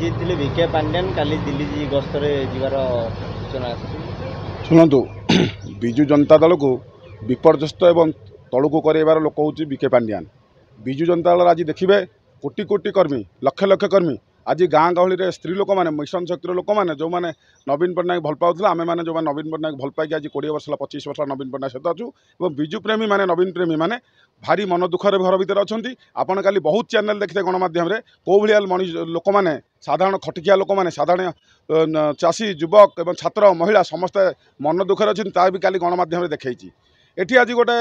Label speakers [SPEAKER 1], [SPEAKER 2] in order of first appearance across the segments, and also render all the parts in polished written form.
[SPEAKER 1] ଆଜି ଥିଲେ ଭିକେ ପାଣ୍ଡିଆନ କାଲି ଦିଲ୍ଲୀ ଗସ୍ତରେ ଯିବାର ସୂଚନା ଆସିଛି।
[SPEAKER 2] ଶୁଣନ୍ତୁ, ବିଜୁ ଜନତା ଦଳକୁ ବିପର୍ଯ୍ୟସ୍ତ ଏବଂ ତଳକୁ କରାଇବାର ଲୋକ ହେଉଛି ଭିକେ ପାଣ୍ଡିଆନ। ବିଜୁ ଜନତା ଦଳର ଆଜି ଦେଖିବେ କୋଟି କୋଟି କର୍ମୀ, ଲକ୍ଷ ଲକ୍ଷ କର୍ମୀ ଆଜି ଗାଁ ଗହଳିରେ ସ୍ତ୍ରୀ ଲୋକମାନେ, ମିଶନ ଶକ୍ତିର ଲୋକମାନେ, ଯେଉଁମାନେ ନବୀନ ପଟ୍ଟନାୟକ ଭଲ ପାଉଥିଲେ, ଆମେମାନେ ଯେଉଁମାନେ ନବୀନ ପଟ୍ଟନାୟକ ଭଲ ପାଇକି ଆଜି 20 ବର୍ଷ ହେଲା 25 ବର୍ଷ ନବୀନ ପଟ୍ଟନାୟକ ସହିତ ଅଛୁ ଏବଂ ବିଜୁ ପ୍ରେମୀ ମାନେ, ନବୀନ ପ୍ରେମୀ ମାନେ ଭାରି ମନ ଦୁଃଖରେ ଘର ଭିତରେ ଅଛନ୍ତି। ଆପଣ କାଲି ବହୁତ ଚ୍ୟାନେଲ ଦେଖିଥିଲେ ଗଣମାଧ୍ୟମରେ କେଉଁ ଭଳିଆ ଲୋକମାନେ, ସାଧାରଣ ଖଟିକିଆ ଲୋକମାନେ, ସାଧାରଣ ଚାଷୀ, ଯୁବକ ଏବଂ ଛାତ୍ର, ମହିଳା ସମସ୍ତେ ମନ ଦୁଃଖରେ ଅଛନ୍ତି। ତା ବି କାଲି ଗଣମାଧ୍ୟମରେ ଦେଖାଇଛି। ଏଠି ଆଜି ଗୋଟେ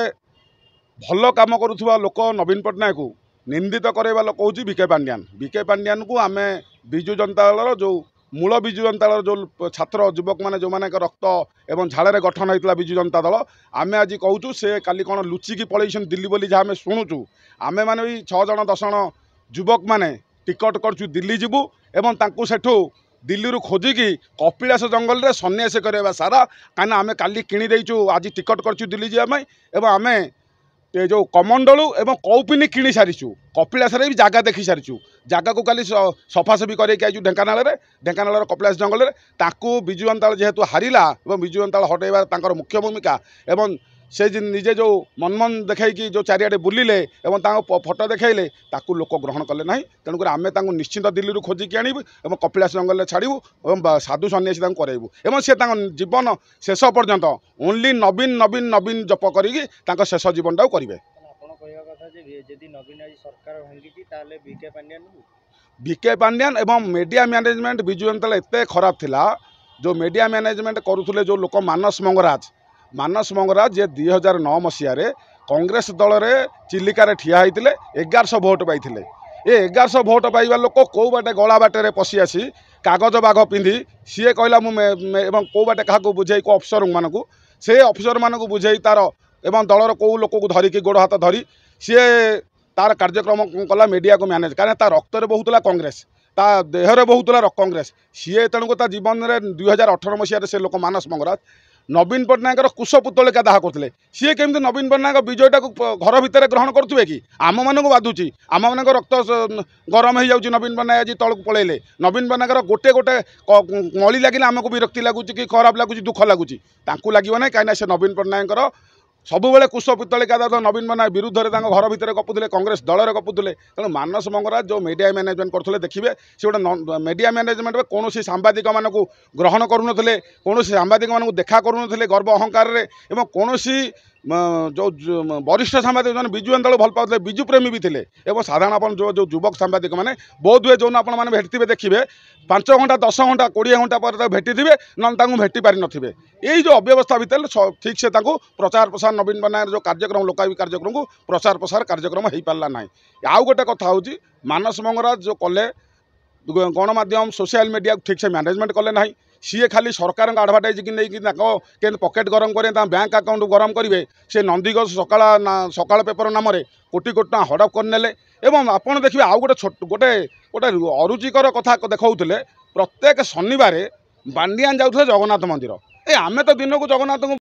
[SPEAKER 2] ଭଲ କାମ କରୁଥିବା ଲୋକ ନବୀନ ପଟ୍ଟନାୟକକୁ ନିନ୍ଦିତ କରାଇବା ଲୋକ ହେଉଛି ଭିକେ ପାଣ୍ଡିଆନ। ଭିକେ ପାଣ୍ଡିଆନକୁ ଆମେ ବିଜୁ ଜନତା ଦଳର ଯେଉଁ ମୂଳ ବିଜୁ ଜନତା ଦଳର ଯେଉଁ ଛାତ୍ର ଯୁବକମାନେ, ଯେଉଁମାନଙ୍କ ରକ୍ତ ଏବଂ ଝାଳରେ ଗଠନ ହୋଇଥିଲା ବିଜୁ ଜନତା ଦଳ, ଆମେ ଆଜି କହୁଛୁ ସେ କାଲି କ'ଣ ଲୁଚିକି ପଳେଇଛନ୍ତି ଦିଲ୍ଲୀ ବୋଲି ଯାହା ଆମେ ଶୁଣୁଛୁ। ଆମେମାନେ ବି 6 ଜଣ 10 ଜଣ ଯୁବକମାନେ ଟିକଟ କରୁଛୁ ଦିଲ୍ଲୀ ଯିବୁ ଏବଂ ତାଙ୍କୁ ସେଠୁ ଦିଲ୍ଲୀରୁ ଖୋଜିକି କପିଳାସ ଜଙ୍ଗଲରେ ସନ୍ନ୍ୟାସ କରାଇବା ସାରା, କାହିଁକିନା ଆମେ କାଲି କିଣି ଦେଇଛୁ, ଆଜି ଟିକଟ କରିଛୁ ଦିଲ୍ଲୀ ଯିବା ପାଇଁ ଏବଂ ଆମେ ଯେଉଁ କମଣ୍ଡଳୁ ଏବଂ କୌପିନି କିଣି ସାରିଛୁ। କପିଳାସରେ ବି ଜାଗା ଦେଖି ସାରିଛୁ। ଜାଗାକୁ କାଲି ସଫାସଫି କରାଇକି ଆଇଛୁ ଢେଙ୍କାନାଳର କପିଳାସ ଜଙ୍ଗଲରେ। ତାଙ୍କୁ ବିଜୁ ଜନତା ଦଳ ଯେହେତୁ ହାରିଲା ଏବଂ ବିଜୁ ଜନତା ଦଳ ହଟାଇବା ତାଙ୍କର ମୁଖ୍ୟ ଭୂମିକା ଏବଂ ସେ ନିଜେ ଯେଉଁ ମନମନ ଦେଖାଇକି ଯେଉଁ ଚାରିଆଡ଼େ ବୁଲିଲେ ଏବଂ ତାଙ୍କ ଫଟୋ ଦେଖାଇଲେ, ତାକୁ ଲୋକ ଗ୍ରହଣ କଲେ ନାହିଁ। ତେଣୁକରି ଆମେ ତାଙ୍କୁ ନିଶ୍ଚିନ୍ତ ଦିଲ୍ଲୀରୁ ଖୋଜିକି ଆଣିବୁ ଏବଂ କପିଳାସ ଜଙ୍ଗଲରେ ଛାଡ଼ିବୁ ଏବଂ ସାଧୁ ସନ୍ନ୍ୟାସୀ ତାଙ୍କୁ କରାଇବୁ ଏବଂ ସେ ତାଙ୍କ ଜୀବନ ଶେଷ ପର୍ଯ୍ୟନ୍ତ ଓନ୍ଲି ନବୀନ ନବୀନ ନବୀନ ଜପ କରିକି ତାଙ୍କ ଶେଷ ଜୀବନଟାକୁ କରିବେ।
[SPEAKER 1] ଆପଣ କହିବା କଥା ଯେ ଯଦି ନବୀନ ଆଜି ସରକାର ଭାଙ୍ଗିଛି ତାହେଲେ ଭିକେ ପାଣ୍ଡିଆନ
[SPEAKER 2] ଭିକେ ପାଣ୍ଡିଆନ ଏବଂ ମିଡ଼ିଆ ମ୍ୟାନେଜମେଣ୍ଟ ବିଜୁ ଜନତା ଦଳ ଏତେ ଖରାପ ଥିଲା। ଯେଉଁ ମିଡ଼ିଆ ମ୍ୟାନେଜମେଣ୍ଟ କରୁଥିଲେ ଯେଉଁ ଲୋକ ମାନସ ମଙ୍ଗରାଜ ଯେ 2009 ମସିହାରେ କଂଗ୍ରେସ ଦଳରେ ଚିଲିକାରେ ଠିଆ ହୋଇଥିଲେ, 1100 ଭୋଟ ପାଇଥିଲେ। ଏ 1100 ଭୋଟ ପାଇବା ଲୋକ କେଉଁ ବାଟେ ଗଳା ବାଟରେ ପଶି ଆସି କାଗଜ ବାଘ ପିନ୍ଧି ସିଏ କହିଲା ମୁଁ ଏବଂ କେଉଁ ବାଟେ କାହାକୁ ବୁଝେଇ କେଉଁ ଅଫିସରମାନଙ୍କୁ, ସେ ଅଫିସରମାନଙ୍କୁ ବୁଝେଇ ତାର ଏବଂ ଦଳର କେଉଁ ଲୋକକୁ ଧରିକି ଗୋଡ଼ ହାତ ଧରି ସିଏ ତାର କାର୍ଯ୍ୟକ୍ରମ କଲା ମିଡ଼ିଆକୁ ମ୍ୟାନେଜ। କାରଣ ତା ରକ୍ତରେ ବହୁଥିଲା କଂଗ୍ରେସ, ତା ଦେହରେ ବହୁଥିଲା କଂଗ୍ରେସ। ସିଏ ତେଣୁକୁ ତା ଜୀବନରେ 2018 ମସିହାରେ ସେ ଲୋକ ମାନସ ମଙ୍ଗରାଜ ନବୀନ ପଟ୍ଟନାୟକର କୁଶ ପୁତଳିକା ଦାହ କରୁଥିଲେ। ସିଏ କେମିତି ନବୀନ ପଟ୍ଟନାୟକ ବିଜୟଟାକୁ ଘର ଭିତରେ ଗ୍ରହଣ କରୁଥିବେ କି? ଆମମାନଙ୍କୁ ବାଧୁଛି, ଆମମାନଙ୍କ ରକ୍ତ ଗରମ ହେଇଯାଉଛି। ନବୀନ ପଟ୍ଟନାୟକ ଆଜି ତଳକୁ ପଳେଇଲେ। ନବୀନ ପଟ୍ଟନାୟକର ଗୋଟେ ମଳି ଲାଗିଲେ ଆମକୁ ବିରକ୍ତି ଲାଗୁଛି କି ଖରାପ ଲାଗୁଛି, ଦୁଃଖ ଲାଗୁଛି। ତାଙ୍କୁ ଲାଗିବ ନାହିଁ, କାହିଁକିନା ସେ ନବୀନ ପଟ୍ଟନାୟକର ସବୁବେଳେ କୁଶ ପିତ୍ତଳିକା ନବୀନ ପଟ୍ଟନାୟକ ବିରୁଦ୍ଧରେ ତାଙ୍କ ଘର ଭିତରେ ଗପୁଥିଲେ, କଂଗ୍ରେସ ଦଳରେ ଗପୁଥିଲେ। ତେଣୁ ମାନସ ମଙ୍ଗରାଜ ଯେଉଁ ମିଡ଼ିଆ ମ୍ୟାନେଜମେଣ୍ଟ କରୁଥିଲେ, ଦେଖିବେ ସେ ଗୋଟେ ମିଡ଼ିଆ ମ୍ୟାନେଜମେଣ୍ଟ କୌଣସି ସାମ୍ବାଦିକମାନଙ୍କୁ ଗ୍ରହଣ କରୁନଥିଲେ, କୌଣସି ସାମ୍ବାଦିକମାନଙ୍କୁ ଦେଖା କରୁନଥିଲେ ଗର୍ବ ଅହଙ୍କାରରେ ଏବଂ କୌଣସି ଯେଉଁ ବରିଷ୍ଠ ସାମ୍ବାଦିକ ମାନେ ବିଜୁ ଜନତା ଦଳକୁ ଭଲ ପାଉଥିଲେ, ବିଜୁ ପ୍ରେମୀ ବି ଥିଲେ ଏବଂ ସାଧାରଣ ଆପଣ ଯେଉଁ ଯୁବକ ସାମ୍ବାଦିକମାନେ ବୋଧହୁଏ ଯେଉଁଦିନ ଆପଣମାନେ ଭେଟିଥିବେ ଦେଖିବେ 5 ଘଣ୍ଟା 10 ଘଣ୍ଟା 20 ଘଣ୍ଟା ପରେ ତାକୁ ଭେଟିଥିବେ, ନହେଲେ ତାଙ୍କୁ ଭେଟି ପାରିନଥିବେ। ଏଇ ଯେଉଁ ଅବ୍ୟବସ୍ଥା ଭିତରେ ଠିକ୍ ସେ ତାଙ୍କୁ ପ୍ରଚାର ପ୍ରସାର ନବୀନ ପଟ୍ଟନାୟକର ଯେଉଁ କାର୍ଯ୍ୟକ୍ରମ, ଲୋକାଭି କାର୍ଯ୍ୟକ୍ରମକୁ ପ୍ରଚାର ପ୍ରସାର କାର୍ଯ୍ୟକ୍ରମ ହେଇପାରିଲା ନାହିଁ। ଆଉ ଗୋଟେ କଥା ହେଉଛି ମାନସ ମଙ୍ଗରାଜ ଯେଉଁ କଲେ ଗଣମାଧ୍ୟମ ସୋସିଆଲ ମିଡ଼ିଆକୁ ଠିକ୍ ସେ ମ୍ୟାନେଜମେଣ୍ଟ କଲେ ନାହିଁ। ସିଏ ଖାଲି ସରକାରଙ୍କ ଆଡ଼ଭାର୍ଟାଇଜକି ନେଇକି ତାଙ୍କ କେମିତି ପକେଟ୍ ଗରମ କରିବେ, ତାଙ୍କ ବ୍ୟାଙ୍କ ଆକାଉଣ୍ଟ ଗରମ କରିବେ, ସେ ନନ୍ଦିଘୋଷ ସକାଳ ପେପର ନାମରେ କୋଟି କୋଟି ଟଙ୍କା ହଡ଼ପ କରିନେଲେ। ଏବଂ ଆପଣ ଦେଖିବେ ଆଉ ଗୋଟେ ଅରୁଚିକର କଥା ଦେଖାଉଥିଲେ, ପ୍ରତ୍ୟେକ ଶନିବାରେ ପାଣ୍ଡିଆନ ଯାଉଥିଲେ ଜଗନ୍ନାଥ ମନ୍ଦିର। ଆମେ ତ ଦିନକୁ ଜଗନ୍ନାଥଙ୍କୁ